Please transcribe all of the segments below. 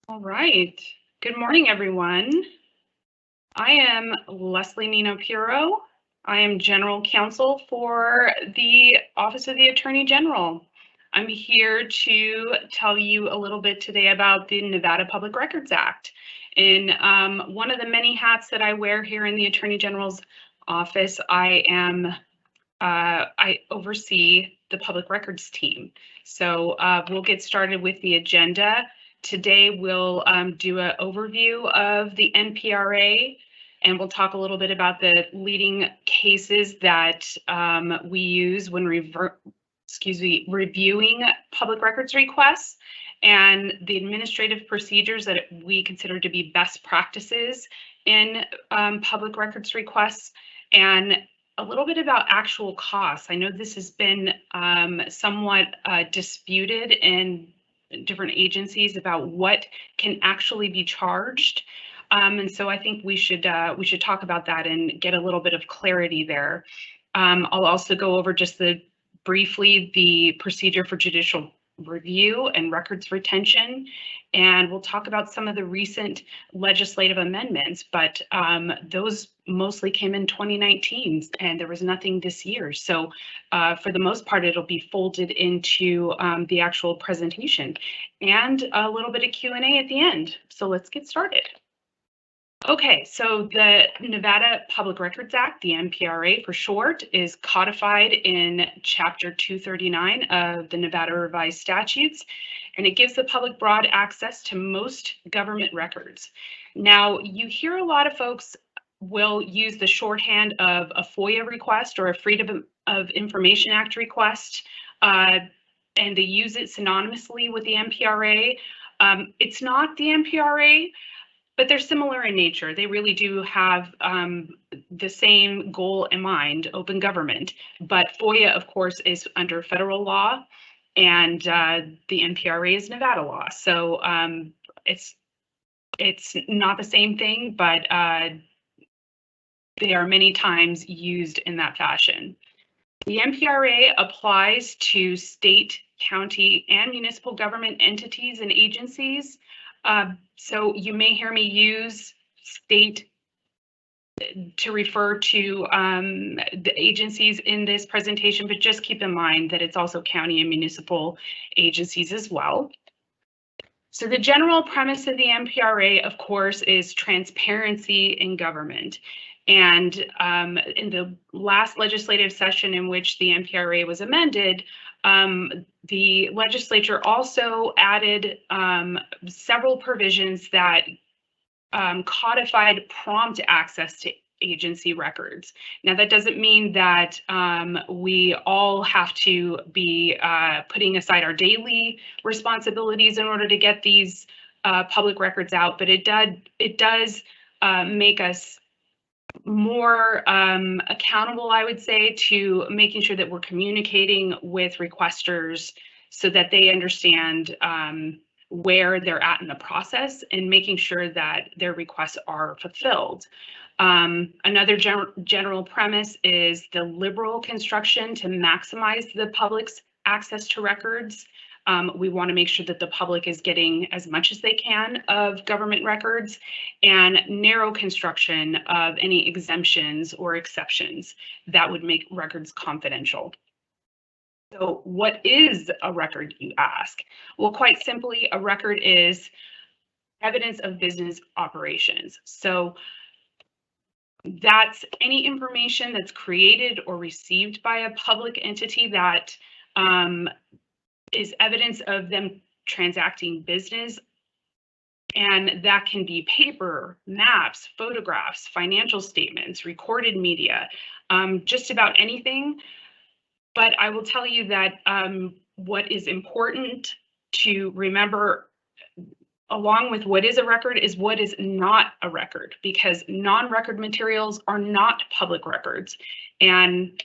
All right. Good morning, everyone. I am Leslie Nino Puro. I am General Counsel for the Office of the Attorney General. I'm here to tell you a little bit today about the Nevada Public Records Act. In one of the many hats that I wear here in the Attorney General's office, I oversee the public records team. So we'll get started with the agenda. Today we'll do an overview of the NPRA, and we'll talk a little bit about the leading cases that we use when reviewing public records requests and the administrative procedures that we consider to be best practices in public records requests, and a little bit about actual costs. I know this has been somewhat disputed in different agencies about what can actually be charged. And so I think we should talk about that and get a little bit of clarity there. I'll also go over just briefly the procedure for judicial review and records retention, and we'll talk about some of the recent legislative amendments, but those mostly came in 2019 and there was nothing this year. So for the most part, it'll be folded into the actual presentation and a little bit of Q&A at the end. So let's get started. Okay, so the Nevada Public Records Act, the NPRA for short, is codified in Chapter 239 of the Nevada Revised Statutes, and it gives the public broad access to most government records. Now, you hear a lot of folks will use the shorthand of a FOIA request or a Freedom of Information Act request, and they use it synonymously with the NPRA. It's not the NPRA, but they're similar in nature. They really do have the same goal in mind, open government. But FOIA, of course, is under federal law, and the NPRA is Nevada law. So it's not the same thing, but they are many times used in that fashion. The NPRA applies to state, county, and municipal government entities and agencies. So you may hear me use state to refer to the agencies in this presentation, but just keep in mind that it's also county and municipal agencies as well. So the general premise of the NPRA, of course, is transparency in government. And in the last legislative session in which the NPRA was amended, the legislature also added several provisions that codified prompt access to agency records. Now, that doesn't mean that we all have to be putting aside our daily responsibilities in order to get these public records out, but it does make us more accountable, I would say, to making sure that we're communicating with requesters so that they understand where they're at in the process and making sure that their requests are fulfilled. Another general premise is the liberal construction to maximize the public's access to records. We want to make sure that the public is getting as much as they can of government records, and narrow construction of any exemptions or exceptions that would make records confidential. So what is a record, you ask? Well, quite simply, a record is evidence of business operations. So that's any information that's created or received by a public entity that is evidence of them transacting business. And that can be paper, maps, photographs, financial statements, recorded media, just about anything. But I will tell you that what is important to remember, along with what is a record, is what is not a record, because non-record materials are not public records. And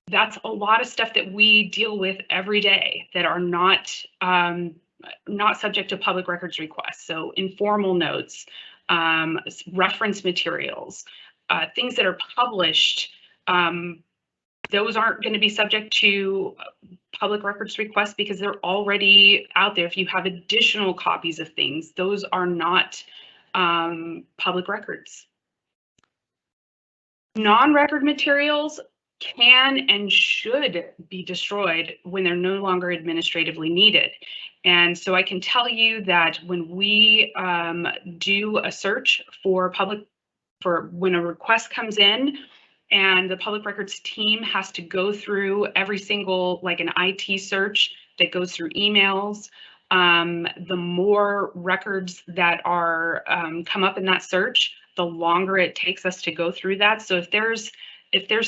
that's a lot of stuff that we deal with every day that are not subject to public records requests. So informal notes, reference materials, things that are published, those aren't going to be subject to public records requests because they're already out there. If you have additional copies of things, those are not public records. Non-record materials can and should be destroyed when they're no longer administratively needed. And so I can tell you that when we do a search for when a request comes in, and the public records team has to go through every single, like an IT search that goes through emails, the more records that are come up in that search, the longer it takes us to go through that. So if there's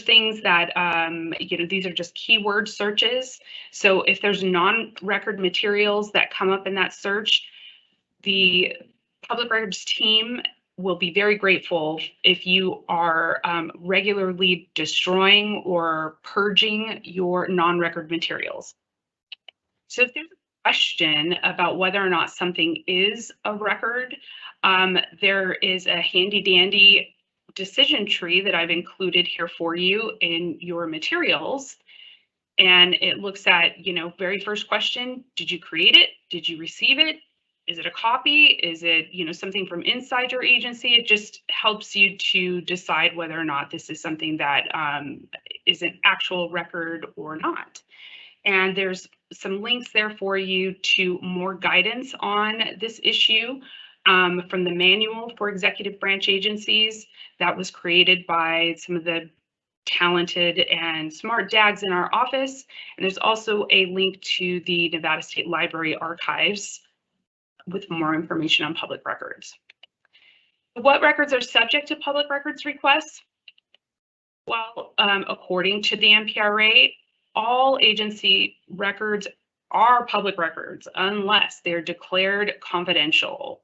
things that, these are just keyword searches. So if there's non-record materials that come up in that search, the public records team will be very grateful if you are regularly destroying or purging your non-record materials. So if there's a question about whether or not something is a record, there is a handy dandy decision tree that I've included here for you in your materials. And it looks at, very first question, did you create it? Did you receive it? Is it a copy? Is it, something from inside your agency? It just helps you to decide whether or not this is something that is an actual record or not. And there's some links there for you to more guidance on this issue from the manual for executive branch agencies that was created by some of the talented and smart DAGs in our office. And there's also a link to the Nevada State Library archives with more information on public records. What records are subject to public records requests? Well, according to the MPRA, all agency records are public records unless they're declared confidential.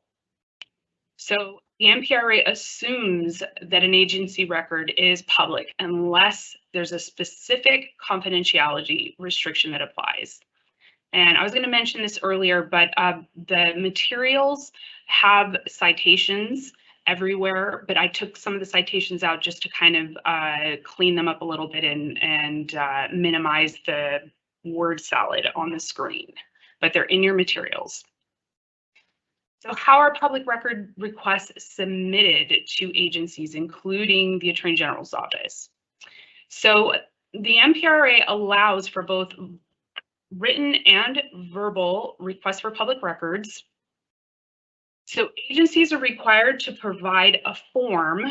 So the MPRA assumes that an agency record is public unless there's a specific confidentiality restriction that applies. And I was going to mention this earlier, but the materials have citations everywhere, but I took some of the citations out just to kind of clean them up a little bit and minimize the word salad on the screen, but they're in your materials. So how are public record requests submitted to agencies, including the Attorney General's office? So the MPRA allows for both written and verbal requests for public records. So agencies are required to provide a form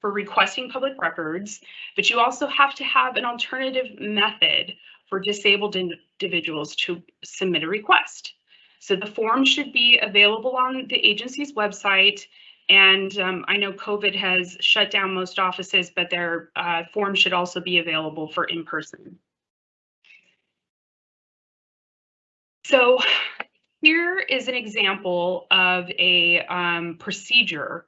for requesting public records, but you also have to have an alternative method for disabled individuals to submit a request. So the form should be available on the agency's website. And I know COVID has shut down most offices, but their form should also be available for in-person. So here is an example of a procedure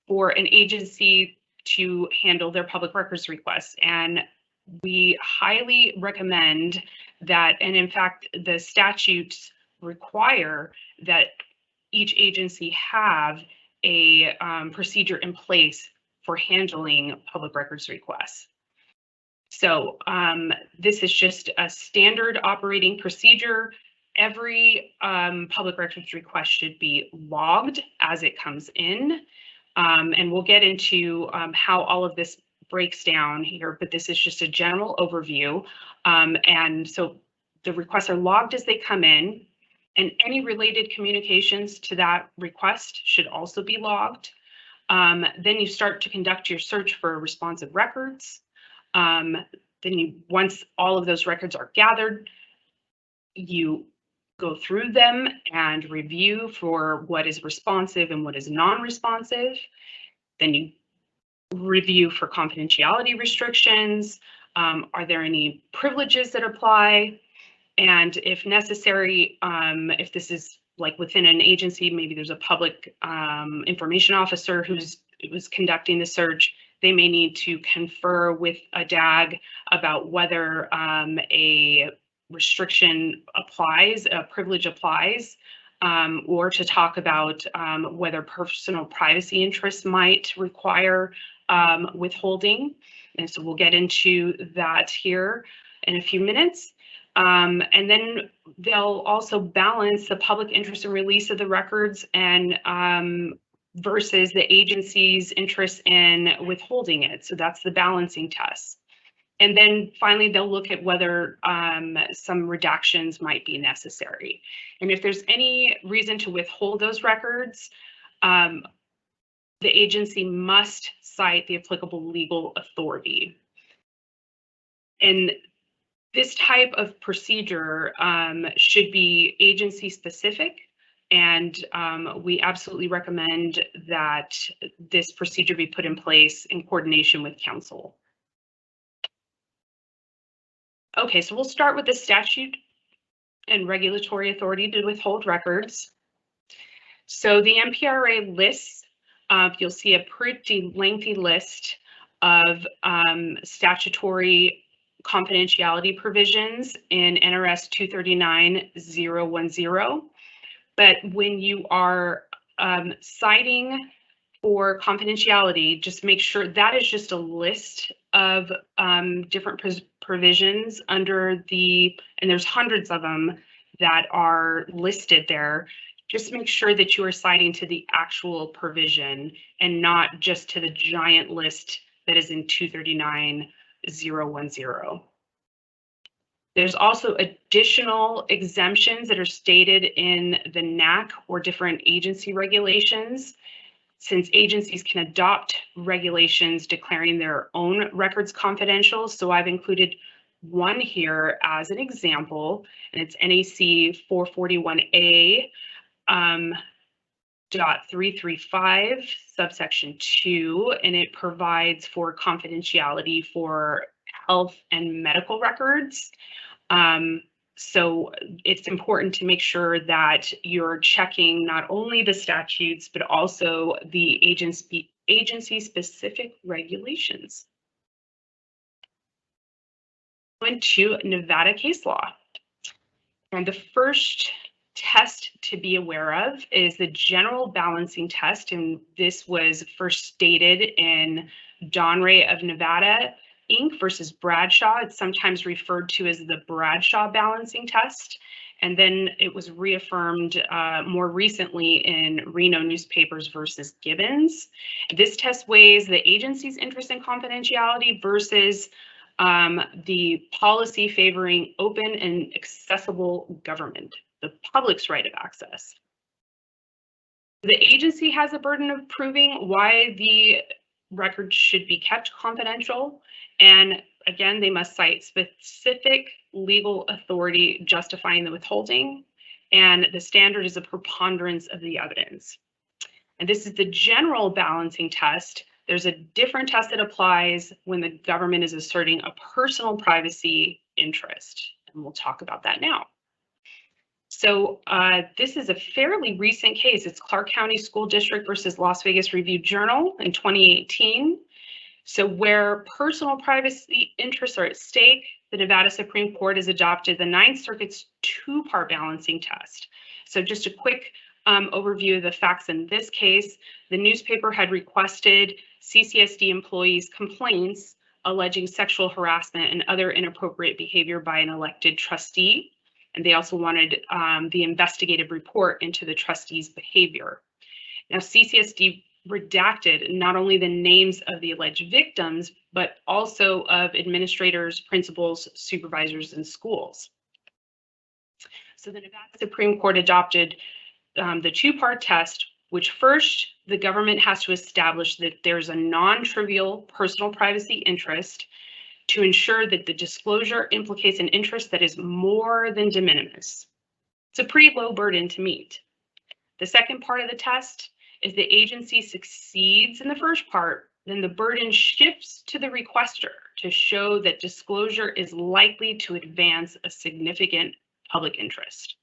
for an agency to handle their public records requests. And we highly recommend that, and in fact, the statutes require that each agency have a procedure in place for handling public records requests. So this is just a standard operating procedure. Every public records request should be logged as it comes in. And we'll get into how all of this breaks down here, but this is just a general overview. And so the requests are logged as they come in, and any related communications to that request should also be logged. Then you start to conduct your search for responsive records. Once all of those records are gathered, you go through them and review for what is responsive and what is non-responsive. Then you review for confidentiality restrictions. Are there any privileges that apply? And if necessary, if this is like within an agency, maybe there's a public information officer who's conducting the search, they may need to confer with a DAG about whether a restriction applies, a privilege applies, or to talk about whether personal privacy interests might require withholding. And so we'll get into that here in a few minutes. And then they'll also balance the public interest in release of the records and versus the agency's interest in withholding it. So that's the balancing test. And then finally, they'll look at whether some redactions might be necessary. And if there's any reason to withhold those records, the agency must cite the applicable legal authority. And this type of procedure should be agency specific, and we absolutely recommend that this procedure be put in place in coordination with counsel. Okay, so we'll start with the statute and regulatory authority to withhold records. So the MPRA lists, you'll see a pretty lengthy list of statutory confidentiality provisions in NRS 239.010. But when you are citing for confidentiality, just make sure that is just a list of different provisions under the, and there's hundreds of them that are listed there. Just make sure that you are citing to the actual provision and not just to the giant list that is in 239.010. There's also additional exemptions that are stated in the NAC or different agency regulations, since agencies can adopt regulations declaring their own records confidential. So I've included one here as an example, and it's NAC 441A .335 subsection 2, and it provides for confidentiality for health and medical records. So it's important to make sure that you're checking not only the statutes, but also the agency-specific regulations. Going to Nevada case law. And the first test to be aware of is the general balancing test, and this was first stated in Donray of Nevada, Inc. versus Bradshaw. It's sometimes referred to as the Bradshaw balancing test. And then it was reaffirmed more recently in Reno Newspapers versus Gibbons. This test weighs the agency's interest in confidentiality versus the policy favoring open and accessible government, the public's right of access. The agency has a burden of proving why the records should be kept confidential. And again, they must cite specific legal authority justifying the withholding. And the standard is a preponderance of the evidence. And this is the general balancing test. There's a different test that applies when the government is asserting a personal privacy interest. And we'll talk about that now. So this is a fairly recent case. It's Clark County School District versus Las Vegas Review-Journal in 2018. So where personal privacy interests are at stake, the Nevada Supreme Court has adopted the Ninth Circuit's two-part balancing test. So just a quick overview of the facts in this case. The newspaper had requested CCSD employees' complaints alleging sexual harassment and other inappropriate behavior by an elected trustee. And they also wanted the investigative report into the trustee's behavior. Now, CCSD redacted not only the names of the alleged victims, but also of administrators, principals, supervisors, and schools. So the Nevada Supreme Court adopted the two-part test, which first, the government has to establish that there's a non-trivial personal privacy interest to ensure that the disclosure implicates an interest that is more than de minimis. It's a pretty low burden to meet. The second part of the test is the agency succeeds in the first part, then the burden shifts to the requester to show that disclosure is likely to advance a significant public interest.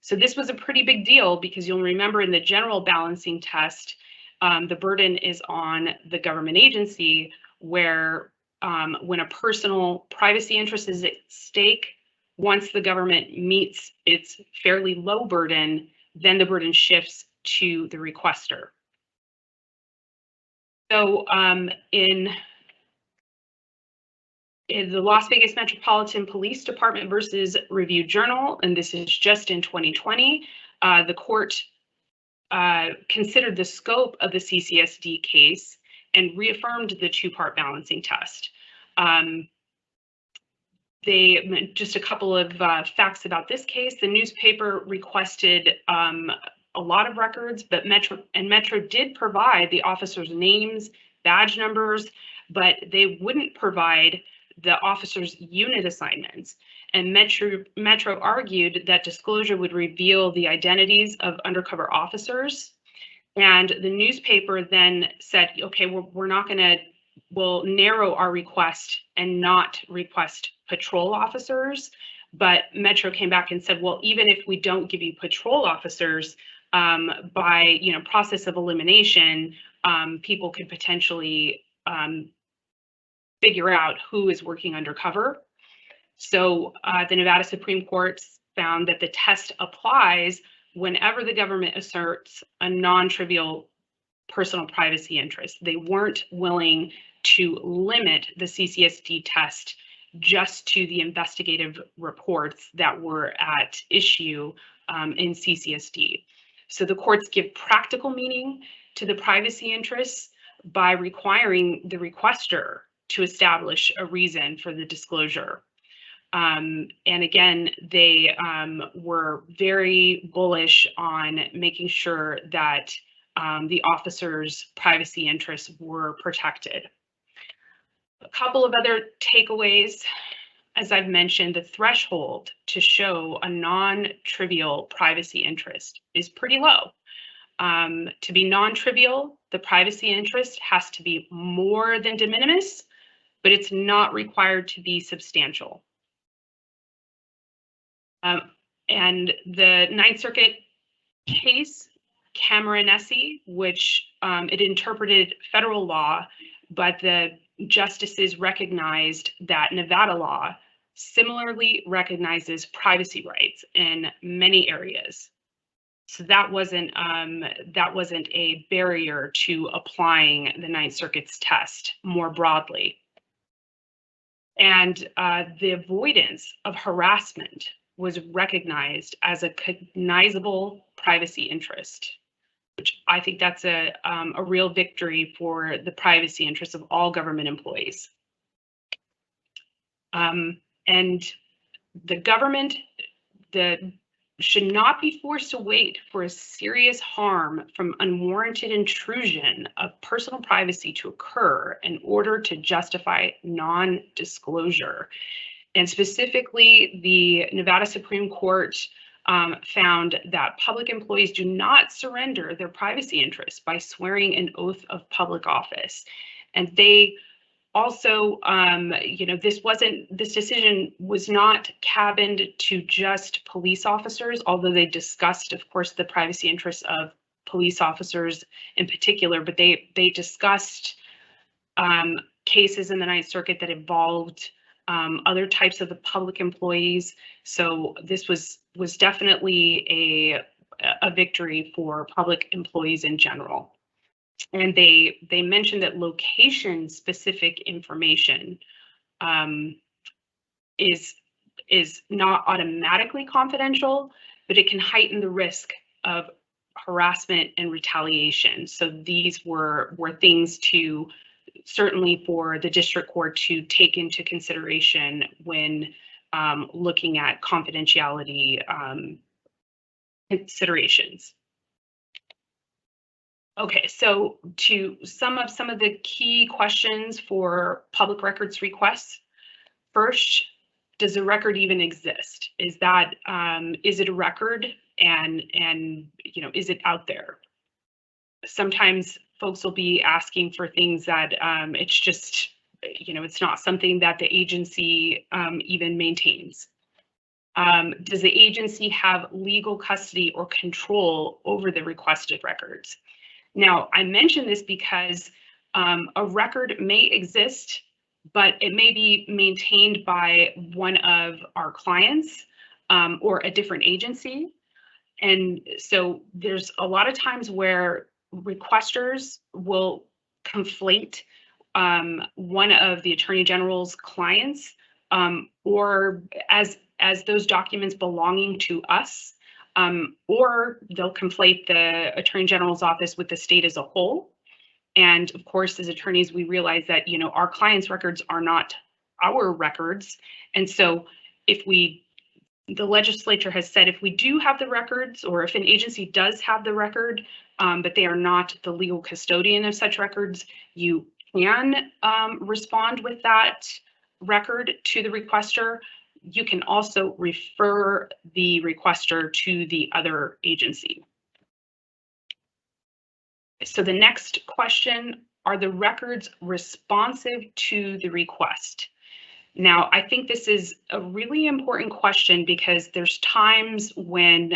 So this was a pretty big deal because you'll remember in the general balancing test, the burden is on the government agency, where when a personal privacy interest is at stake, once the government meets its fairly low burden, then the burden shifts to the requester. So in the Las Vegas Metropolitan Police Department versus Review Journal, and this is just in 2020, the court considered the scope of the CCSD case and reaffirmed the two-part balancing test. Just a couple of facts about this case. The newspaper requested a lot of records, but Metro did provide the officers' names, badge numbers, but they wouldn't provide the officers' unit assignments. And Metro argued that disclosure would reveal the identities of undercover officers. And the newspaper then said, okay, we'll narrow our request and not request patrol officers. But Metro came back and said, well, even if we don't give you patrol officers, by process of elimination, people could potentially figure out who is working undercover. So the Nevada Supreme Court found that the test applies whenever the government asserts a non-trivial personal privacy interest. They weren't willing to limit the CCSD test just to the investigative reports that were at issue in CCSD. So the courts give practical meaning to the privacy interests by requiring the requester to establish a reason for the disclosure. And again, they were very bullish on making sure that the officers' privacy interests were protected. A couple of other takeaways. As I've mentioned, the threshold to show a non-trivial privacy interest is pretty low. To be non-trivial, the privacy interest has to be more than de minimis, but it's not required to be substantial. And the Ninth Circuit case, Cameronesi, which it interpreted federal law, but the justices recognized that Nevada law similarly recognizes privacy rights in many areas. So that wasn't a barrier to applying the Ninth Circuit's test more broadly. And the avoidance of harassment was recognized as a cognizable privacy interest, which I think that's a real victory for the privacy interests of all government employees. And the government should not be forced to wait for a serious harm from unwarranted intrusion of personal privacy to occur in order to justify non-disclosure. And specifically, the Nevada Supreme Court found that public employees do not surrender their privacy interests by swearing an oath of public office. And they also, this decision was not cabined to just police officers, although they discussed, of course, the privacy interests of police officers in particular, but they discussed cases in the Ninth Circuit that involved other types of the public employees. So this was definitely a victory for public employees in general. And they mentioned that location-specific information is not automatically confidential, but it can heighten the risk of harassment and retaliation. So these were things to certainly for the district court to take into consideration when looking at confidentiality considerations. Okay, so to sum up some of the key questions for public records requests. First, does a record even exist? Is it a record, and is it out there? Sometimes folks will be asking for things that it's just, it's not something that the agency even maintains. Does the agency have legal custody or control over the requested records? Now, I mention this because a record may exist, but it may be maintained by one of our clients or a different agency. And so there's a lot of times where requesters will conflate one of the Attorney General's clients, or as those documents belonging to us, or they'll conflate the Attorney General's office with the state as a whole. And of course, as attorneys, we realize that, our clients' records are not our records. And so the legislature has said if we do have the records, or if an agency does have the record, but they are not the legal custodian of such records, you can respond with that record to the requester. You can also refer the requester to the other agency. So the next question, are the records responsive to the request? Now, I think this is a really important question because there's times when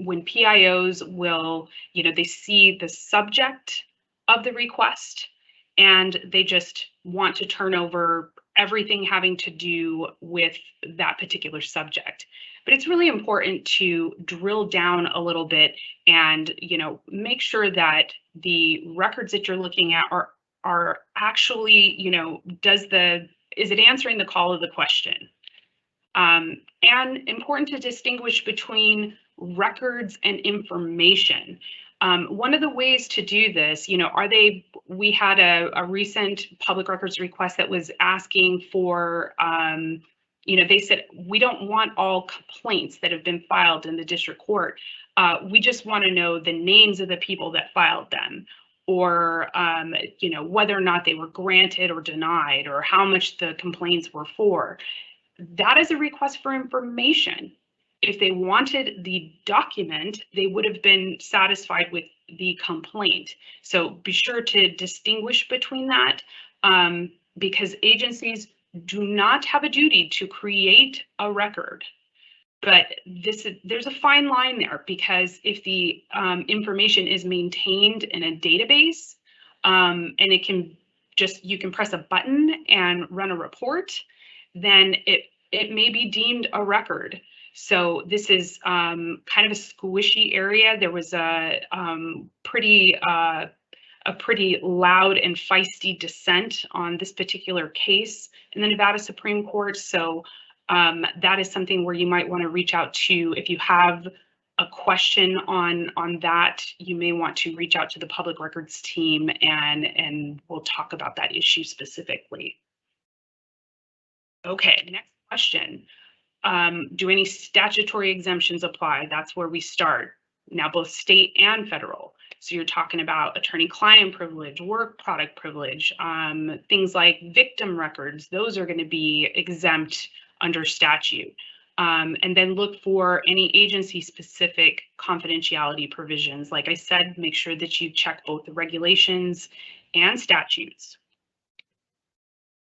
PIOs will, they see the subject of the request and they just want to turn over everything having to do with that particular subject. But it's really important to drill down a little bit and, make sure that the records that you're looking at are actually, is it answering the call of the question? And important to distinguish between records and information. One of the ways to do this, we had a recent public records request that was asking for, they said, we don't want all complaints that have been filed in the district court. We just want to know the names of the people that filed them, or whether or not they were granted or denied, or how much the complaints were for. That is a request for information. If they wanted the document, they would have been satisfied with the complaint. So be sure to distinguish between that, because agencies do not have a duty to create a record. But there's a fine line there, because if the information is maintained in a database, and you can press a button and run a report, then it may be deemed a record. So this is kind of a squishy area. There was a pretty loud and feisty dissent on this particular case in the Nevada Supreme Court. So that is something where you might want to reach out to, if you have a question on that, you may want to reach out to the public records team, and we'll talk about that issue specifically. Okay, next question. Do any statutory exemptions apply? That's where we start. Now, both state and federal. So you're talking about attorney-client privilege, work product privilege, things like victim records. Those are going to be exempt under statute. And then look for any agency-specific confidentiality provisions. Like I said, make sure that you check both the regulations and statutes.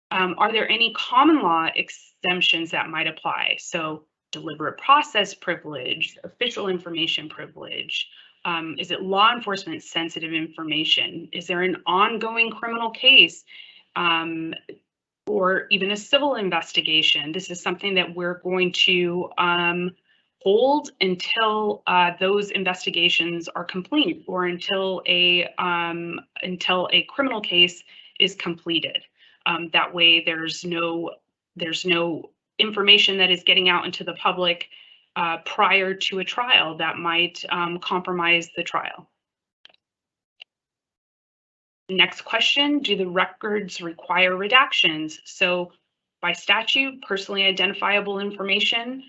Are there any common law exemptions that might apply? So deliberate process privilege, official information privilege. Is it law enforcement sensitive information? Is there an ongoing criminal case, or even a civil investigation? This is something that we're going to hold until those investigations are complete, or until a criminal case is completed. That way, there's no information that is getting out into the public prior to a trial that might compromise the trial. Next question, do the records require redactions? So by statute, personally identifiable information,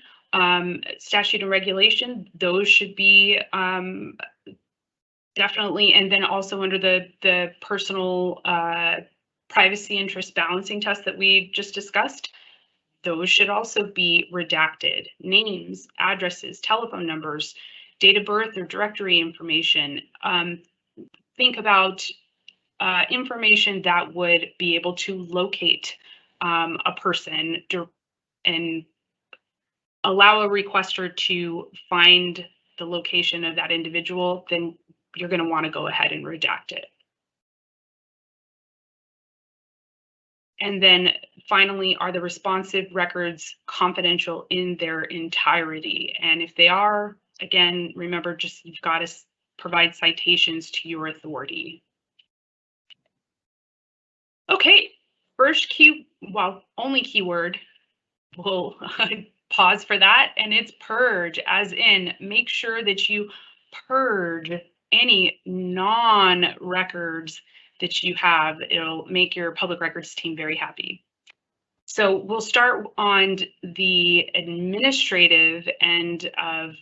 statute and regulation, those should be definitely, and then also under the personal privacy interest balancing test that we just discussed, those should also be redacted. Names, addresses, telephone numbers, date of birth or directory information. Think about information that would be able to locate a person and allow a requester to find the location of that individual, then you're going to want to go ahead and redact it. And then finally, are the responsive records confidential in their entirety? And if they are, again, remember, you've got to provide citations to your authority. Okay, only keyword, we'll pause for that, and it's purge, as in make sure that you purge any non-records that you have. It'll make your public records team very happy. So we'll start on the administrative end of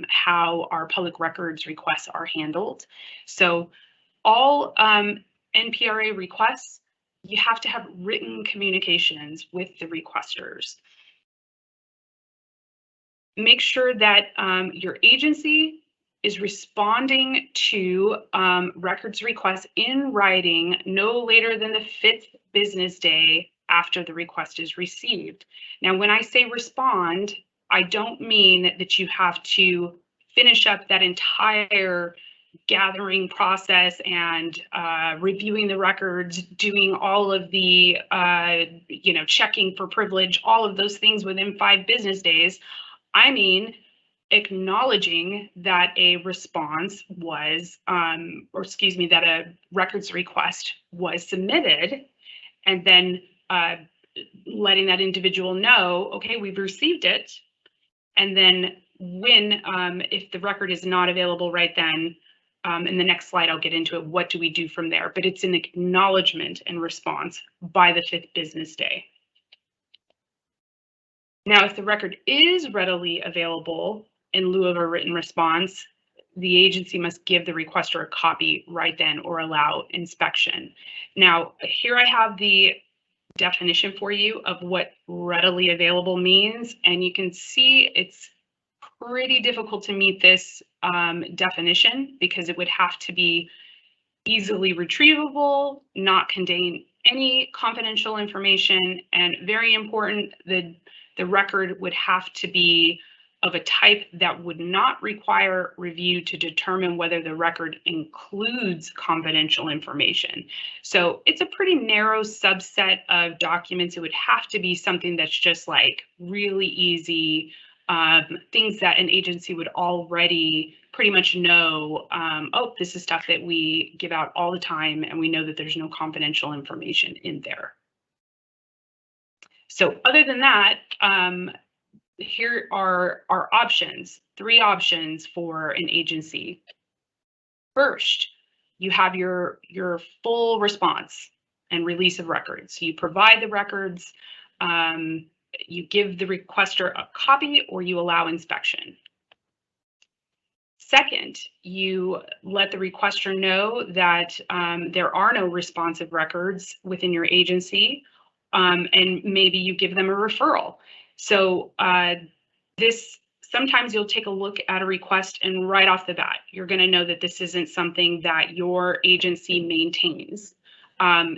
how our public records requests are handled. So all NPRA requests, you have to have written communications with the requesters. Make sure that your agency is responding to records requests in writing no later than the 5th business day after the request is received. Now, when I say respond, I don't mean that you have to finish up that entire gathering process and reviewing the records, doing all of the, checking for privilege, all of those things within 5 business days. I mean, acknowledging that a response was, that a records request was submitted, and then letting that individual know, okay, we've received it. And then when, if the record is not available right then, in the next slide, I'll get into it, what do we do from there? But it's an acknowledgement and response by the 5th business day. Now, if the record is readily available in lieu of a written response, the agency must give the requester a copy right then or allow inspection. Now, here I have the definition for you of what readily available means, and you can see it's pretty difficult to meet this definition because it would have to be easily retrievable, not contain any confidential information, and very important, the record would have to be of a type that would not require review to determine whether the record includes confidential information. So it's a pretty narrow subset of documents. It would have to be something that's just like really easy, things that an agency would already pretty much know, oh, this is stuff that we give out all the time, and we know that there's no confidential information in there. So other than that, here are our options, 3 options for an agency. First, you have your full response and release of records. So you provide the records, you give the requester a copy, or you allow inspection. Second, you let the requester know that there are no responsive records within your agency, and maybe you give them a referral. So sometimes you'll take a look at a request and right off the bat, you're going to know that this isn't something that your agency maintains.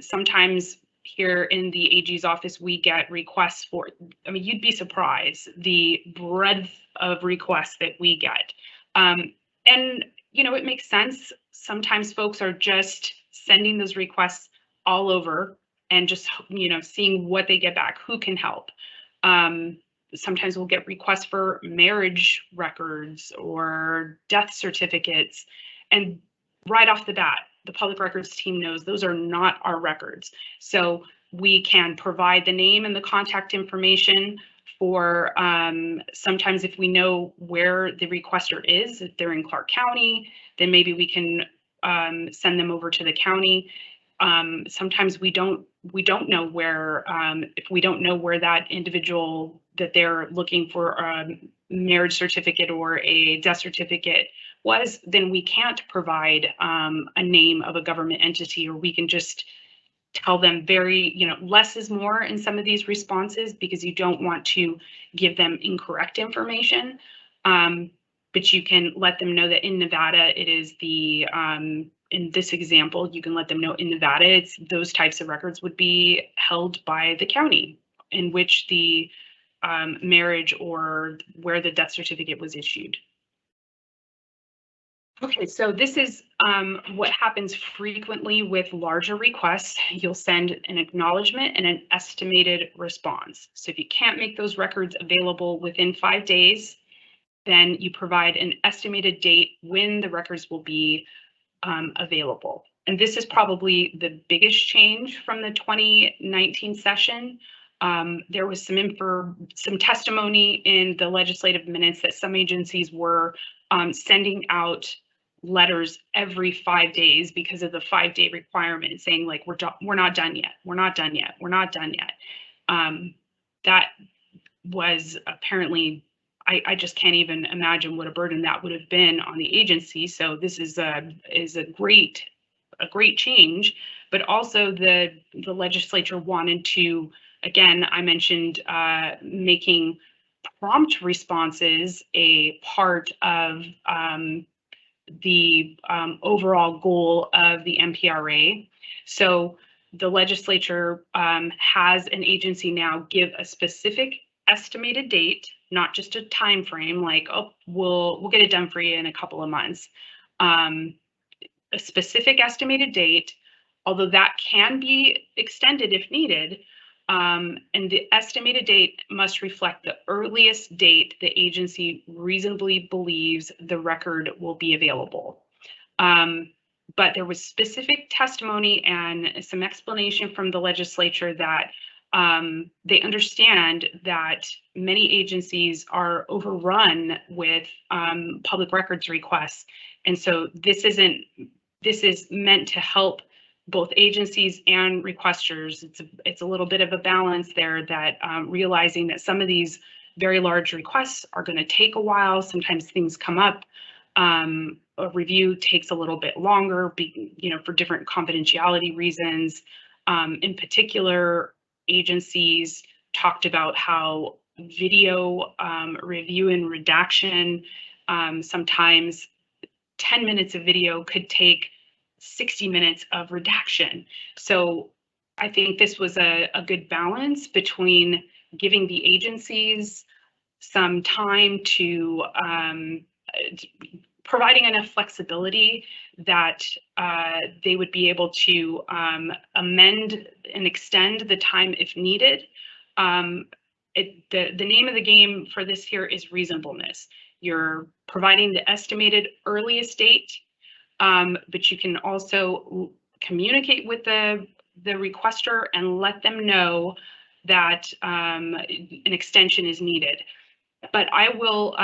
Sometimes here in the AG's office, we get requests for, you'd be surprised the breadth of requests that we get. And, it makes sense. Sometimes folks are just sending those requests all over and just, seeing what they get back, who can help. Sometimes we'll get requests for marriage records or death certificates. And right off the bat, the public records team knows those are not our records. So we can provide the name and the contact information for sometimes if we know where the requester is, if they're in Clark County, then maybe we can send them over to the county. Sometimes we don't know where, if we don't know where that individual that they're looking for a marriage certificate or a death certificate was, then we can't provide a name of a government entity, or we can just tell them less is more in some of these responses because you don't want to give them incorrect information. But you can let them know that in Nevada, it is in this example, you can let them know in Nevada, those types of records would be held by the county in which the marriage or where the death certificate was issued. Okay, so this is what happens frequently with larger requests. You'll send an acknowledgement and an estimated response. So if you can't make those records available within 5 days, then you provide an estimated date when the records will be available. and this is probably the biggest change from the 2019 session. There was some testimony in the legislative minutes that some agencies were sending out letters every 5 days because of the 5-day requirement, saying like, we're not done yet, we're not done yet, we're not done yet. That was apparently, I just can't even imagine what a burden that would have been on the agency. So this is a great change, but also the legislature wanted to, again, I mentioned making prompt responses a part of the overall goal of the MPRA. So the legislature has an agency now give a specific estimated date, not just a time frame like, oh, we'll get it done for you in a couple of months. A specific estimated date, although that can be extended if needed, and the estimated date must reflect the earliest date the agency reasonably believes the record will be available. But there was specific testimony and some explanation from the legislature that they understand that many agencies are overrun with public records requests. And so this is meant to help both agencies and requesters. It's a little bit of a balance there, that realizing that some of these very large requests are going to take a while. Sometimes things come up. A review takes a little bit longer, for different confidentiality reasons. In particular, agencies talked about how video review and redaction, sometimes 10 minutes of video could take 60 minutes of redaction. So I think this was a good balance between giving the agencies some time to providing enough flexibility that they would be able to amend and extend the time if needed. The name of the game for this here is reasonableness. You're providing the estimated earliest date, but you can also communicate with the requester and let them know that an extension is needed. But I will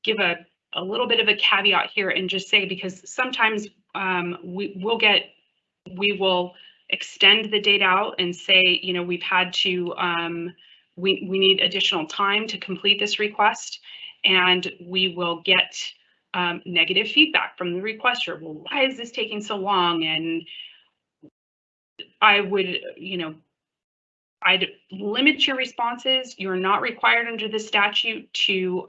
give a little bit of a caveat here and just say, because sometimes we will extend the date out and say, we've had to, we need additional time to complete this request, and we will get negative feedback from the requester. Well, why is this taking so long? And I would, I'd limit your responses. You're not required under the statute to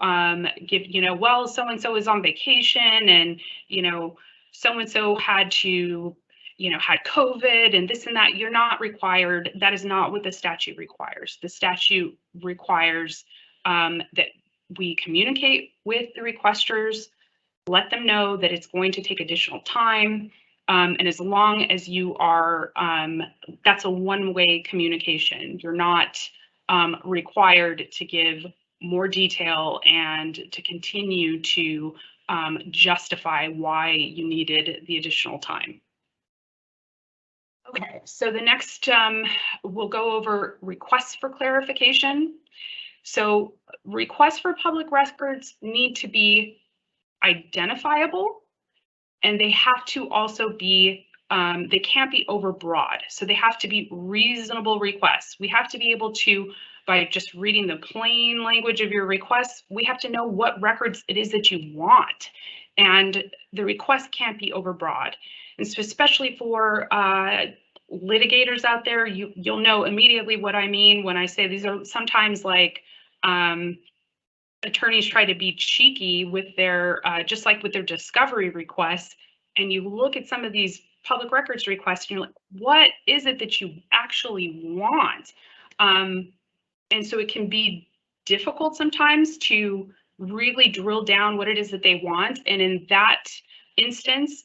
give, well, so-and-so is on vacation, and, so-and-so had to, had COVID and this and that. You're not required. That is not what the statute requires. The statute requires that we communicate with the requesters, let them know that it's going to take additional time. And as long as you are, that's a one-way communication. You're not required to give more detail and to continue to justify why you needed the additional time. Okay, so the next, we'll go over requests for clarification. So requests for public records need to be identifiable, and they have to also be, they can't be overbroad. So they have to be reasonable requests. We have to be able to, by just reading the plain language of your requests, we have to know what records it is that you want. And the request can't be overbroad. And so especially for litigators out there, you'll know immediately what I mean when I say these are sometimes like, attorneys try to be cheeky with their, just like with their discovery requests, and you look at some of these public records requests and you're like, what is it that you actually want? And so it can be difficult sometimes to really drill down what it is that they want. And in that instance,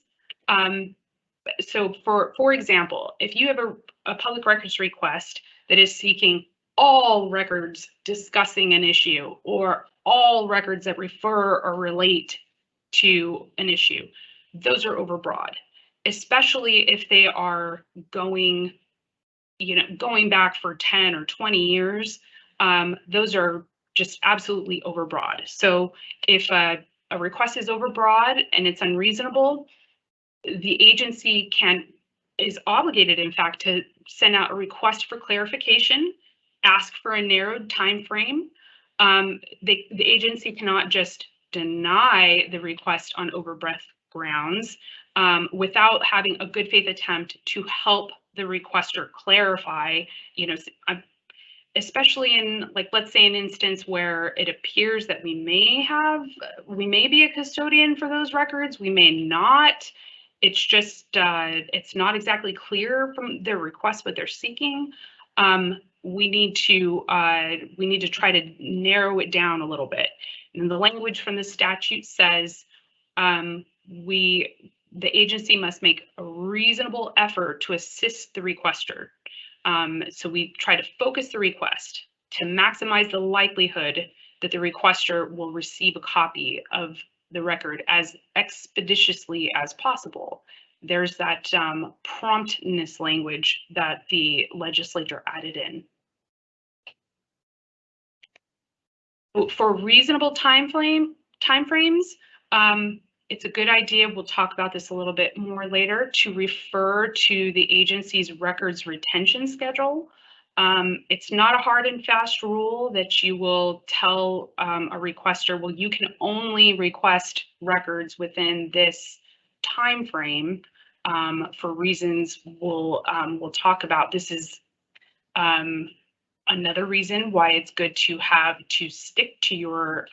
so for example, if you have a public records request that is seeking all records discussing an issue or all records that refer or relate to an issue, those are overbroad. especially if they are going back for 10 or 20 years, those are just absolutely overbroad. So if a request is overbroad and it's unreasonable, the agency is obligated, in fact, to send out a request for clarification, ask for a narrowed time frame. The agency cannot just deny the request on overbreadth grounds without having a good faith attempt to help the requester clarify, especially in, like, let's say an instance where it appears that we may be a custodian for those records, we may not. It's just, it's not exactly clear from their request what they're seeking. We need to try to narrow it down a little bit. And the language from the statute says the agency must make a reasonable effort to assist the requester. So we try to focus the request to maximize the likelihood that the requester will receive a copy of the record as expeditiously as possible. There's that promptness language that the legislature added in. For reasonable time frames, it's a good idea, we'll talk about this a little bit more later, to refer to the agency's records retention schedule. It's not a hard and fast rule that you will tell a requester, well, you can only request records within this time frame for reasons we'll talk about. This is another reason why it's good to stick to your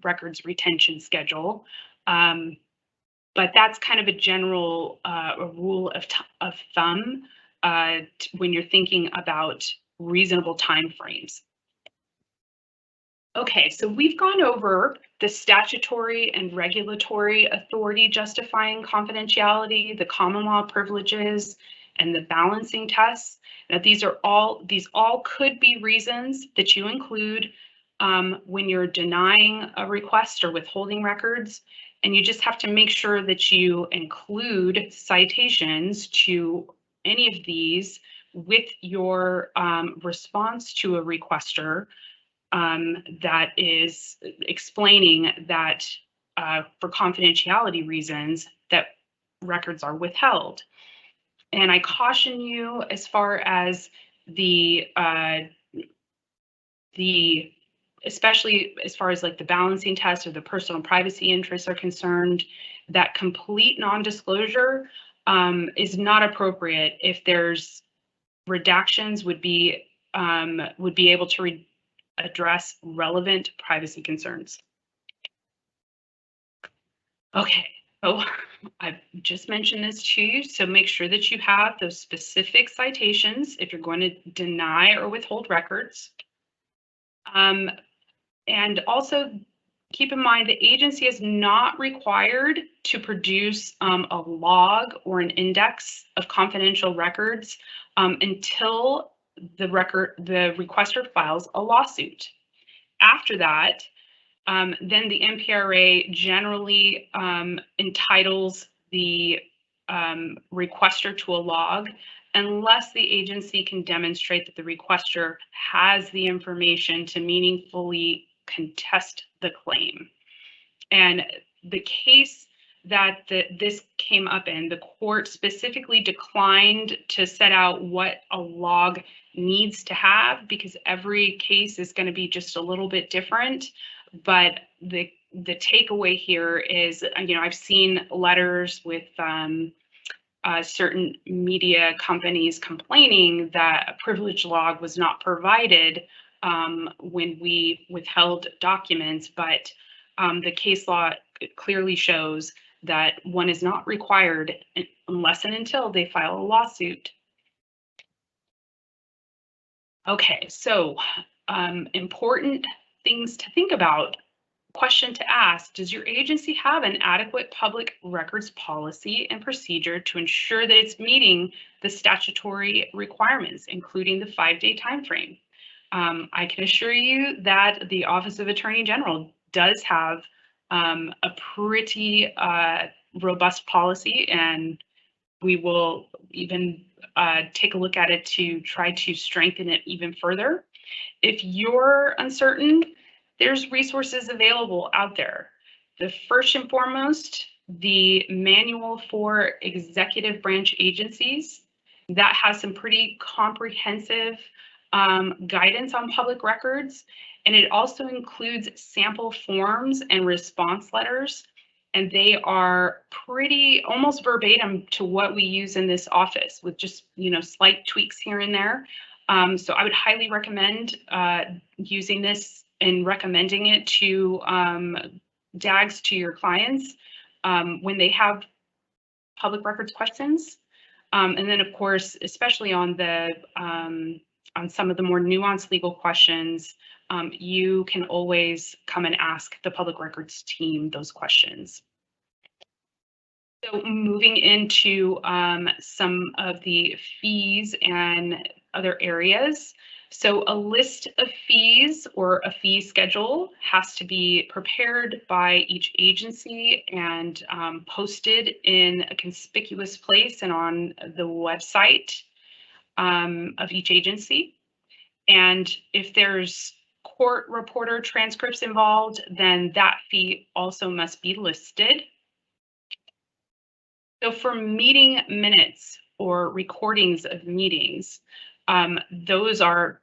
records retention schedule. But that's kind of a general a rule of thumb when you're thinking about reasonable timeframes. Okay, so we've gone over the statutory and regulatory authority justifying confidentiality, the common law privileges, and the balancing tests. Now, these all could be reasons that you include when you're denying a request or withholding records. And you just have to make sure that you include citations to any of these with your response to a requester that is explaining that for confidentiality reasons that records are withheld. And I caution you as far as especially as far as like the balancing test or the personal privacy interests are concerned, that complete non-disclosure is not appropriate if there's redactions would be able to address relevant privacy concerns. Okay, so I've just mentioned this to you, so make sure that you have those specific citations if you're going to deny or withhold records. And also keep in mind the agency is not required to produce a log or an index of confidential records until the requester files a lawsuit. After that, then the MPRA generally entitles the requester to a log unless the agency can demonstrate that the requester has the information to meaningfully contest the claim. And the case that this came up in, the court specifically declined to set out what a log needs to have because every case is going to be just a little bit different. But the takeaway here is, I've seen letters with certain media companies complaining that a privilege log was not provided when we withheld documents, but the case law clearly shows that one is not required unless and until they file a lawsuit. Okay, so important things to think about. Question to ask, does your agency have an adequate public records policy and procedure to ensure that it's meeting the statutory requirements, including the 5-day time frame? I can assure you that the Office of Attorney General does have a pretty robust policy, and we will even take a look at it to try to strengthen it even further. If you're uncertain, there's resources available out there. The first and foremost, the Manual for Executive Branch Agencies, that has some pretty comprehensive guidance on public records, and it also includes sample forms and response letters, and they are pretty almost verbatim to what we use in this office, with just slight tweaks here and there. So I would highly recommend using this and recommending it to DAGs, to your clients, when they have public records questions. And then, of course, especially on some of the more nuanced legal questions, you can always come and ask the public records team those questions. So moving into some of the fees and other areas. So a list of fees or a fee schedule has to be prepared by each agency and posted in a conspicuous place and on the website of each agency. And if there's court reporter transcripts involved, then that fee also must be listed. So for meeting minutes or recordings of meetings, those are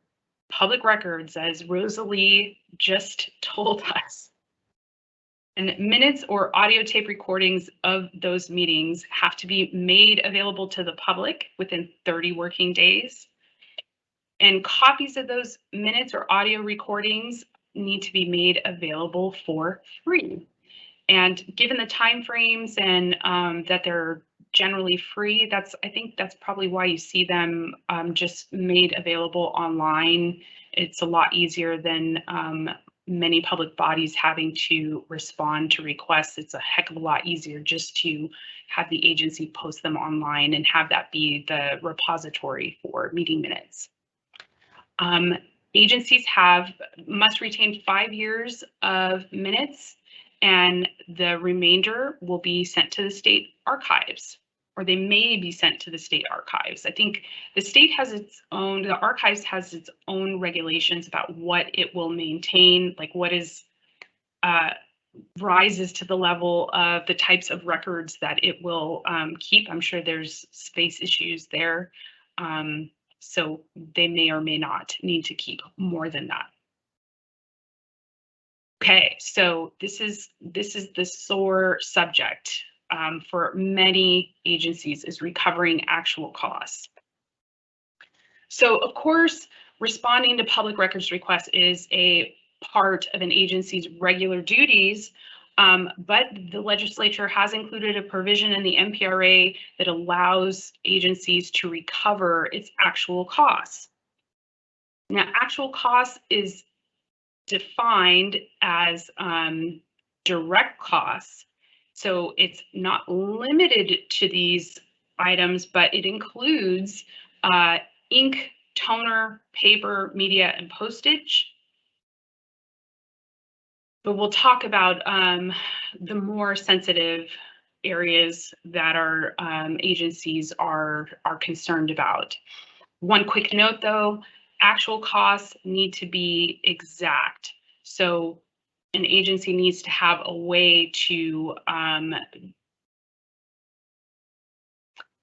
public records, as Rosalie just told us. And minutes or audio tape recordings of those meetings have to be made available to the public within 30 working days. And copies of those minutes or audio recordings need to be made available for free. And given the timeframes and that they're generally free, I think that's probably why you see them just made available online. It's a lot easier than many public bodies having to respond to requests. It's a heck of a lot easier just to have the agency post them online and have that be the repository for meeting minutes. Agencies must retain 5 years of minutes, and the remainder will be sent to the state archives, or they may be sent to the state archives. I think the archives has its own regulations about what it will maintain, like what rises to the level of the types of records that it will keep. I'm sure there's space issues there. So they may or may not need to keep more than that. Okay, so this is the sore subject for many agencies, is recovering actual costs. So of course, responding to public records requests is a part of an agency's regular duties, but the legislature has included a provision in the MPRA that allows agencies to recover its actual costs. Now, actual costs is defined as direct costs. So it's not limited to these items, but it includes ink, toner, paper, media, and postage. But we'll talk about the more sensitive areas that our agencies are concerned about. One quick note though, actual costs need to be exact. So an agency needs to have a way to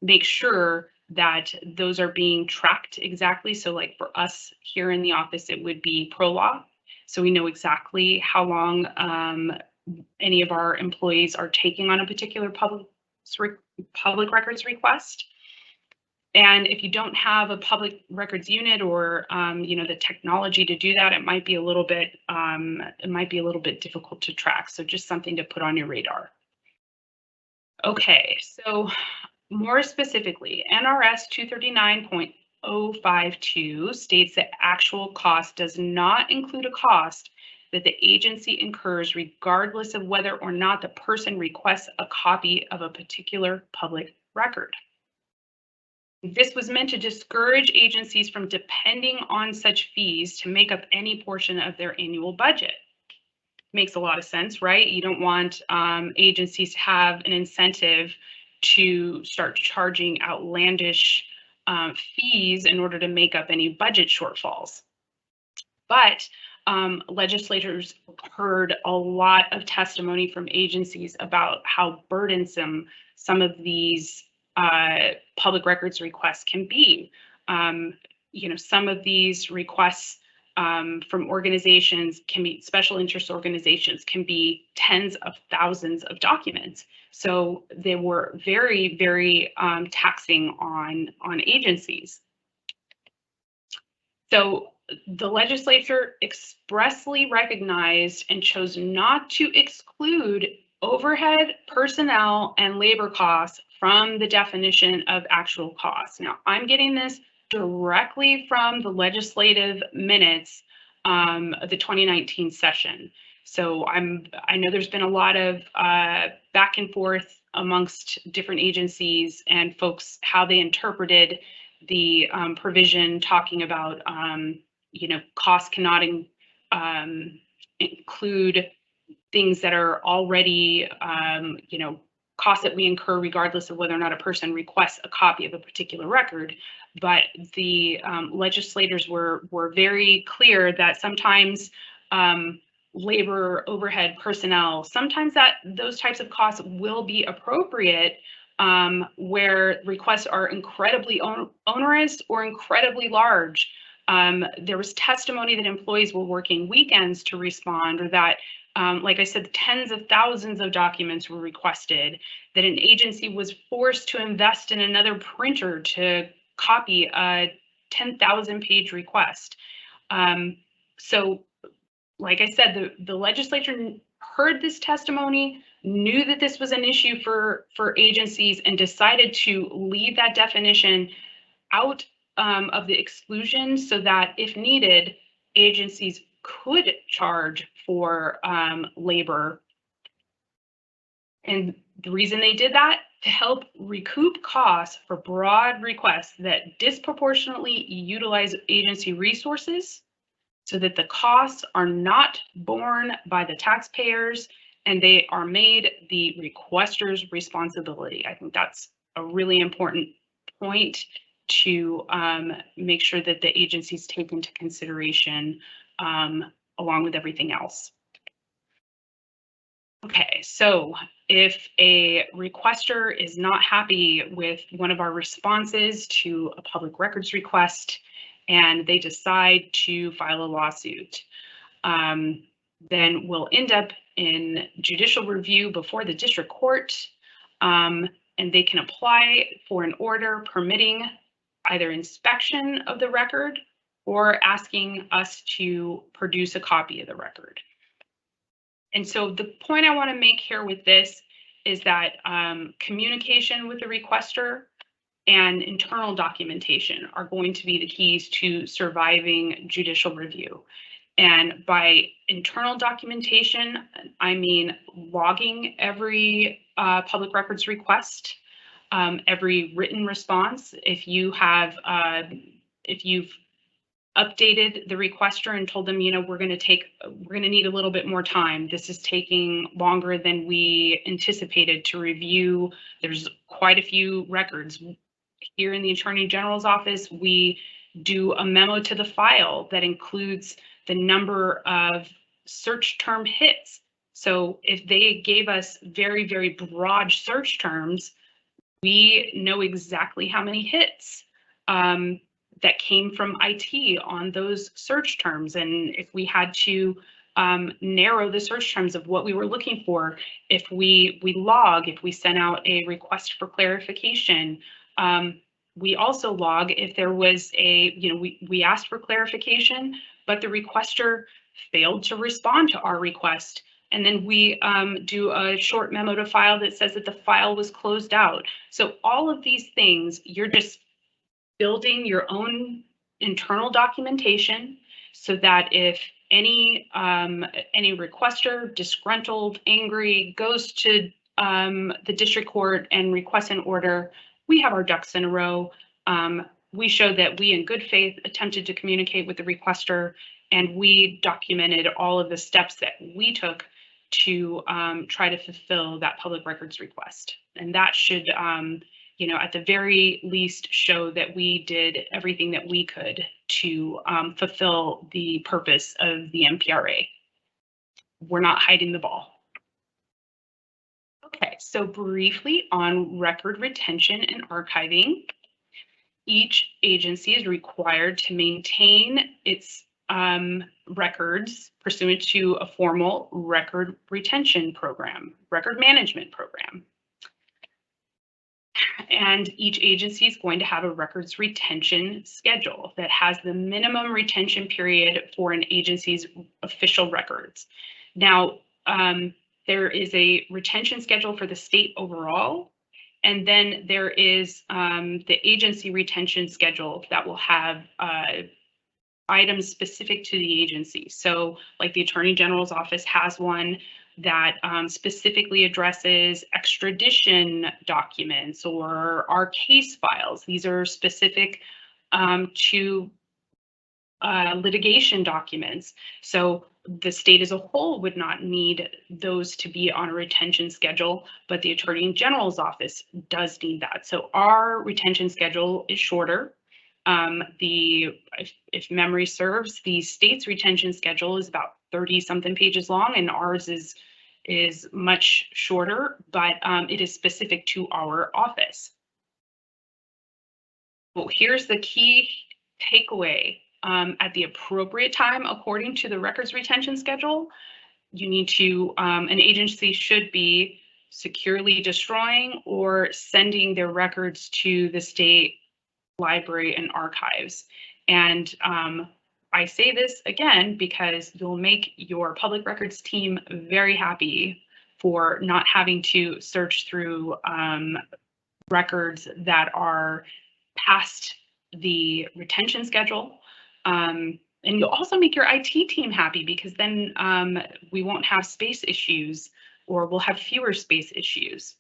make sure that those are being tracked exactly. So like for us here in the office, it would be ProLaw. So we know exactly how long any of our employees are taking on a particular public records request. And if you don't have a public records unit or the technology to do that, it might be a little bit difficult to track. So just something to put on your radar. Okay, so more specifically, NRS 239.052 states that actual cost does not include a cost that the agency incurs regardless of whether or not the person requests a copy of a particular public record. This was meant to discourage agencies from depending on such fees to make up any portion of their annual budget. Makes a lot of sense, right? You don't want agencies to have an incentive to start charging outlandish fees in order to make up any budget shortfalls. But legislators heard a lot of testimony from agencies about how burdensome some of these public records requests can be. Some of these requests from organizations can be special interest organizations, can be tens of thousands of documents. So they were very, very taxing on agencies. So the legislature expressly recognized and chose not to exclude overhead, personnel, and labor costs from the definition of actual costs. Now, I'm getting this directly from the legislative minutes of the 2019 session. So I know there's been a lot of back and forth amongst different agencies and folks how they interpreted the provision talking about costs cannot include things that are already costs that we incur regardless of whether or not a person requests a copy of a particular record. But the legislators were very clear that sometimes labor, overhead, personnel, sometimes those types of costs will be appropriate where requests are incredibly onerous or incredibly large. There was testimony that employees were working weekends to respond, or that, like I said, tens of thousands of documents were requested, that an agency was forced to invest in another printer to copy a 10,000 page request. So, like I said, the legislature heard this testimony, knew that this was an issue for agencies, and decided to leave that definition out of the exclusion so that if needed, agencies could charge for labor. And the reason they did that, to help recoup costs for broad requests that disproportionately utilize agency resources, so that the costs are not borne by the taxpayers and they are made the requester's responsibility. I think that's a really important point to make sure that the agencies take into consideration along with everything else. Okay, so if a requester is not happy with one of our responses to a public records request and they decide to file a lawsuit, then we'll end up in judicial review before the district court, and they can apply for an order permitting either inspection of the record or asking us to produce a copy of the record. And so the point I want to make here with this is that communication with the requester and internal documentation are going to be the keys to surviving judicial review. And by internal documentation, I mean logging every public records request, every written response. If you've updated the requester and told them, we're going to need a little bit more time. This is taking longer than we anticipated to review. There's quite a few records. Here in the Attorney General's office, we do a memo to the file that includes the number of search term hits. So if they gave us very, very broad search terms, we know exactly how many hits that came from IT on those search terms. And if we had to narrow the search terms of what we were looking for, if we log, if we sent out a request for clarification, we also log if there was we asked for clarification, but the requester failed to respond to our request. And then we do a short memo to file that says that the file was closed out. So all of these things, you're just building your own internal documentation so that if any requester, disgruntled, angry, goes to the district court and requests an order, we have our ducks in a row. We show that we in good faith attempted to communicate with the requester, and we documented all of the steps that we took to try to fulfill that public records request. And that should, at the very least, show that we did everything that we could to fulfill the purpose of the MPRA. We're not hiding the ball. Okay, so briefly on record retention and archiving. Each agency is required to maintain its records pursuant to a formal record retention program, record management program. And each agency is going to have a records retention schedule that has the minimum retention period for an agency's official records. Now, there is a retention schedule for the state overall, and then there is the agency retention schedule that will have items specific to the agency. So like the Attorney General's office has one that specifically addresses extradition documents or our case files. These are specific to litigation documents. So the state as a whole would not need those to be on a retention schedule, but the Attorney General's office does need that. So our retention schedule is shorter. If memory serves, the state's retention schedule is about 30-something pages long, and ours is much shorter, but it is specific to our office. Well, here's the key takeaway. At the appropriate time, according to the records retention schedule, you need to, an agency should be securely destroying or sending their records to the state library and archives. And I say this again because you'll make your public records team very happy for not having to search through records that are past the retention schedule. And you'll also make your IT team happy because then we won't have space issues, or we'll have fewer space issues.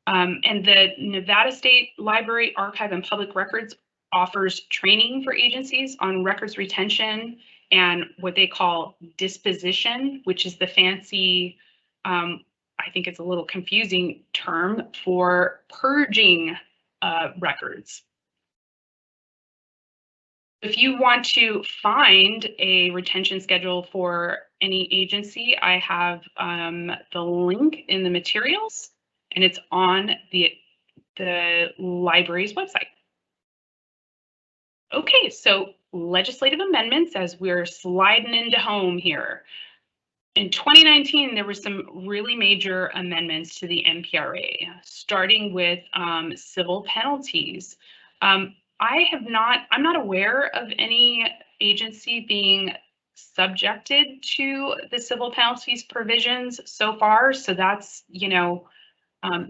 And the Nevada State Library, Archive, and Public Records offers training for agencies on records retention and what they call disposition, which is the fancy, I think it's a little confusing term for purging records. If you want to find a retention schedule for any agency, I have the link in the materials, and it's on the library's website. Okay, so legislative amendments as we're sliding into home here. In 2019, there were some really major amendments to the MPRA, starting with civil penalties. I'm not aware of any agency being subjected to the civil penalties provisions so far. So that's,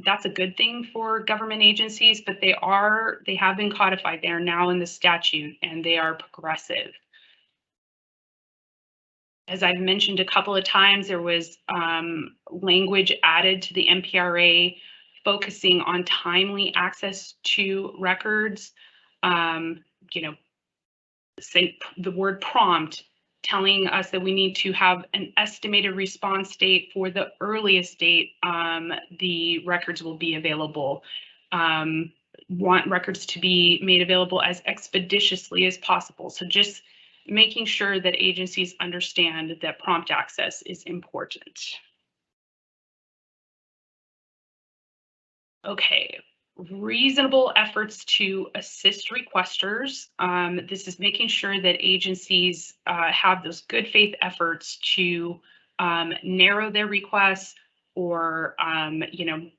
that's a good thing for government agencies, but they have been codified. They are now in the statute and they are progressive. As I've mentioned a couple of times, there was language added to the MPRA focusing on timely access to records. Say the word prompt, telling us that we need to have an estimated response date for the earliest date the records will be available. Want records to be made available as expeditiously as possible. So just making sure that agencies understand that prompt access is important. Okay. Reasonable efforts to assist requesters. This is making sure that agencies have those good faith efforts to narrow their requests, or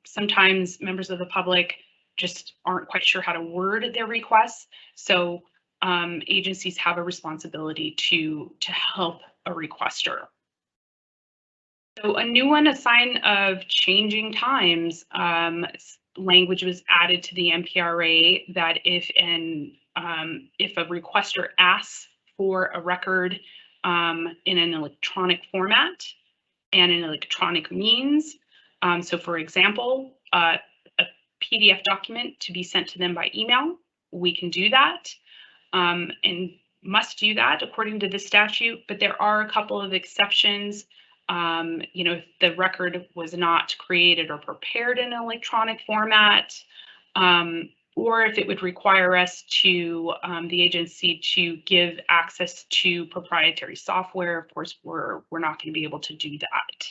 sometimes members of the public just aren't quite sure how to word their requests. So agencies have a responsibility to help a requester. So a new one, a sign of changing times. Language was added to the MPRA that if a requester asks for a record in an electronic format and an electronic means, so for example, a PDF document to be sent to them by email, we can do that and must do that according to the statute, but there are a couple of exceptions. if the record was not created or prepared in an electronic format, or if it would require us to, the agency to give access to proprietary software. Of course, we're not going to be able to do that.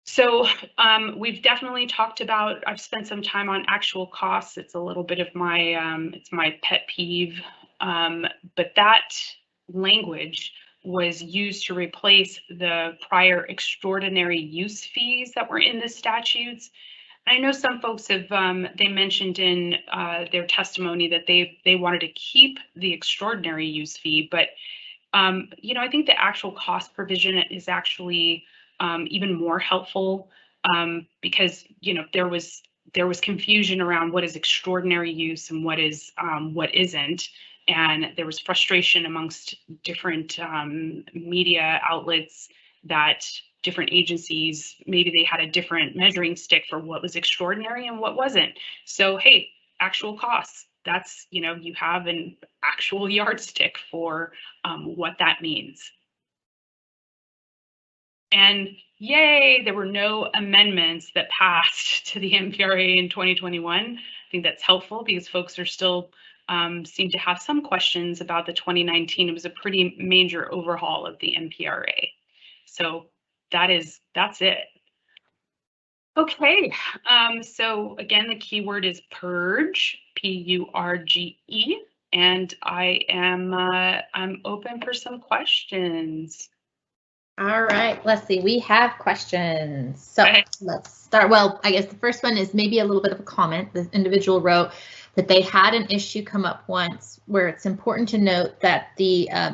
So we've definitely talked about, I've spent some time on actual costs. It's a little bit of my, it's my pet peeve, but that language was used to replace the prior extraordinary use fees that were in the statutes. I know some folks have, they mentioned in their testimony that they wanted to keep the extraordinary use fee, but I think the actual cost provision is actually even more helpful, because there was confusion around what is extraordinary use and what isn't, and there was frustration amongst different media outlets that different agencies, maybe they had a different measuring stick for what was extraordinary and what wasn't. So hey, actual costs, that's, you have an actual yardstick for what that means. And yay, there were no amendments that passed to the MPRA in 2021. I think that's helpful because folks are still seem to have some questions about the 2019. It was a pretty major overhaul of the MPRA. So that's it. Okay, so again, the keyword is purge, P-U-R-G-E, and I'm open for some questions. All right, let's see, we have questions. So let's start. Well, I guess the first one is maybe a little bit of a comment. The individual wrote that they had an issue come up once where it's important to note that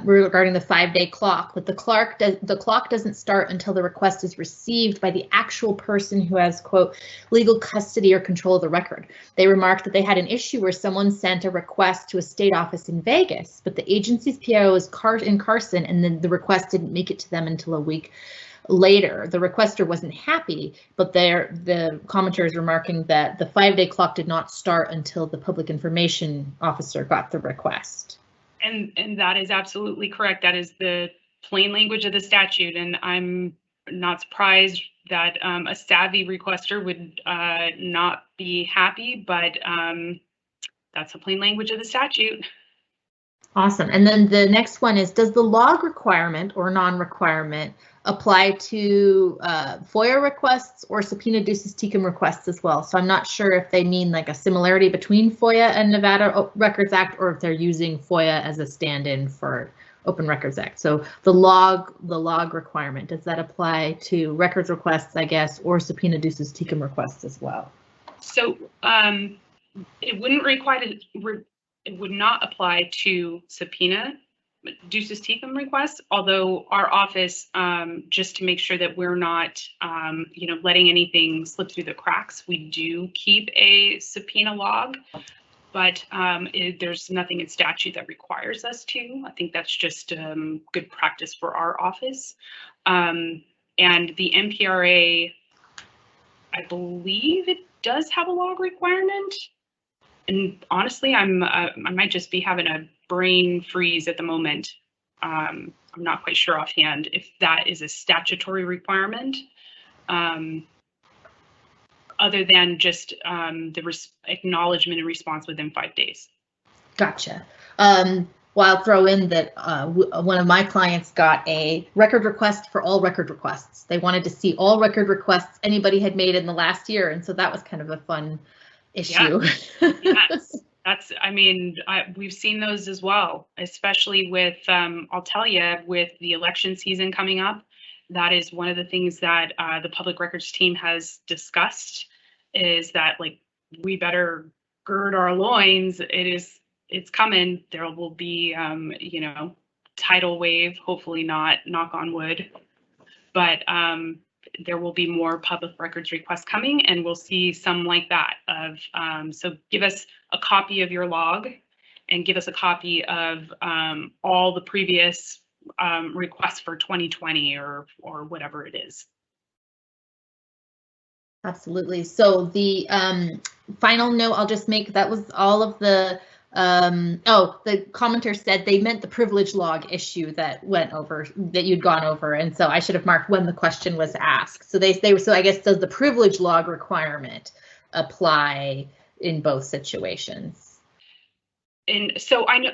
regarding the 5-day clock, that the clock doesn't start until the request is received by the actual person who has, quote, legal custody or control of the record. They remarked that they had an issue where someone sent a request to a state office in Vegas, but the agency's PIO is in Carson, and then the request didn't make it to them until a week later. The requester wasn't happy, but the commenter is remarking that the 5-day clock did not start until the public information officer got the request. And that is absolutely correct. That is the plain language of the statute, and I'm not surprised that a savvy requester would not be happy, but that's the plain language of the statute. Awesome. And then the next one is, does the log requirement or non-requirement apply to FOIA requests or subpoena ducis tecum requests as well? So I'm not sure if they mean like a similarity between FOIA and Nevada Records Act, or if they're using FOIA as a stand-in for Open Records Act. So the log requirement, does that apply to records requests, I guess, or subpoena ducis tecum requests as well? So it wouldn't require it would not apply to subpoena ducis tecum requests, although our office, just to make sure that we're not, letting anything slip through the cracks, we do keep a subpoena log, but there's nothing in statute that requires us to. I think that's just good practice for our office. And the MPRA, I believe it does have a log requirement. And honestly, I might just be having a brain freeze at the moment. I'm not quite sure offhand if that is a statutory requirement, other than just the acknowledgement and response within 5 days. Gotcha. Well, I'll throw in that one of my clients got a record request for all record requests. They wanted to see all record requests anybody had made in the last year, and so that was kind of a fun issue. Yes, we've seen those as well, especially with, I'll tell you, with the election season coming up. That is one of the things that the public records team has discussed, is that we better gird our loins. It's coming. There will be, tidal wave, hopefully not, knock on wood, but there will be more public records requests coming, and we'll see some like that so give us a copy of your log and give us a copy of all the previous requests for 2020 or whatever it is. Absolutely. So the final note I'll just make, that was all of the Oh, the commenter said they meant the privilege log issue that you'd gone over, and so I should have marked when the question was asked. So so I guess, does the privilege log requirement apply in both situations? And so I know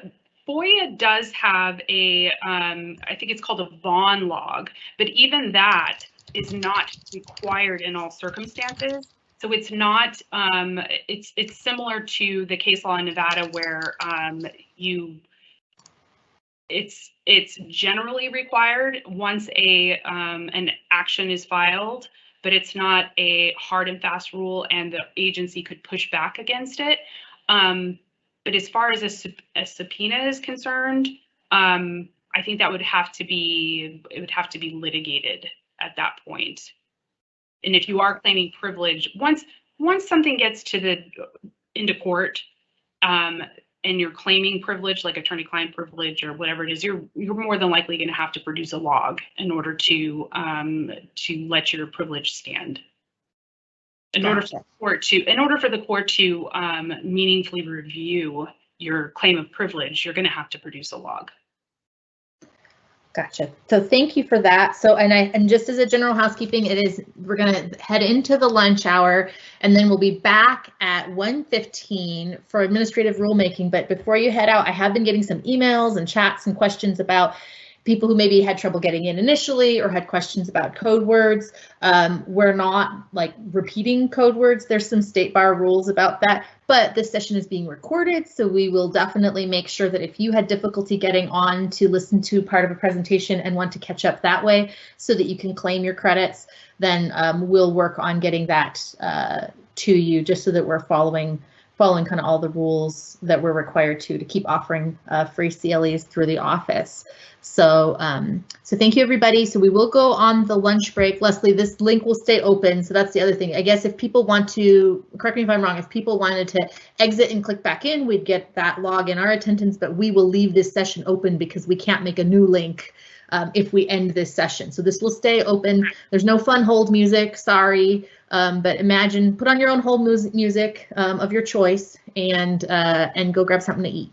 FOIA does have a, I think it's called a Vaughan log, but even that is not required in all circumstances. So it's not, it's similar to the case law in Nevada where it's generally required once an action is filed, but it's not a hard and fast rule, and the agency could push back against it. But as far as a subpoena is concerned, I think that would have to be litigated at that point. And if you are claiming privilege, once something gets into court, and you're claiming privilege, like attorney-client privilege or whatever it is, you're more than likely going to have to produce a log in order to let your privilege stand. In order for the court to meaningfully review your claim of privilege, you're going to have to produce a log. Gotcha. So thank you for that. So, and just as a general housekeeping, we're going to head into the lunch hour, and then we'll be back at 1:15 for administrative rulemaking. But before you head out, I have been getting some emails and chats and questions about people who maybe had trouble getting in initially or had questions about code words. We're not like repeating code words. There's some state bar rules about that, but this session is being recorded, so we will definitely make sure that if you had difficulty getting on to listen to part of a presentation and want to catch up that way so that you can claim your credits, then we'll work on getting that to you, just so that we're following kind of all the rules that we're required to keep offering free CLEs through the office. So, so thank you, everybody. So we will go on the lunch break. Leslie, this link will stay open. So that's the other thing. I guess if people want to, correct me if I'm wrong, if people wanted to exit and click back in, we'd get that log in our attendance, but we will leave this session open because we can't make a new link if we end this session. So this will stay open. There's no fun hold music, sorry. But imagine, put on your own hold music of your choice and go grab something to eat.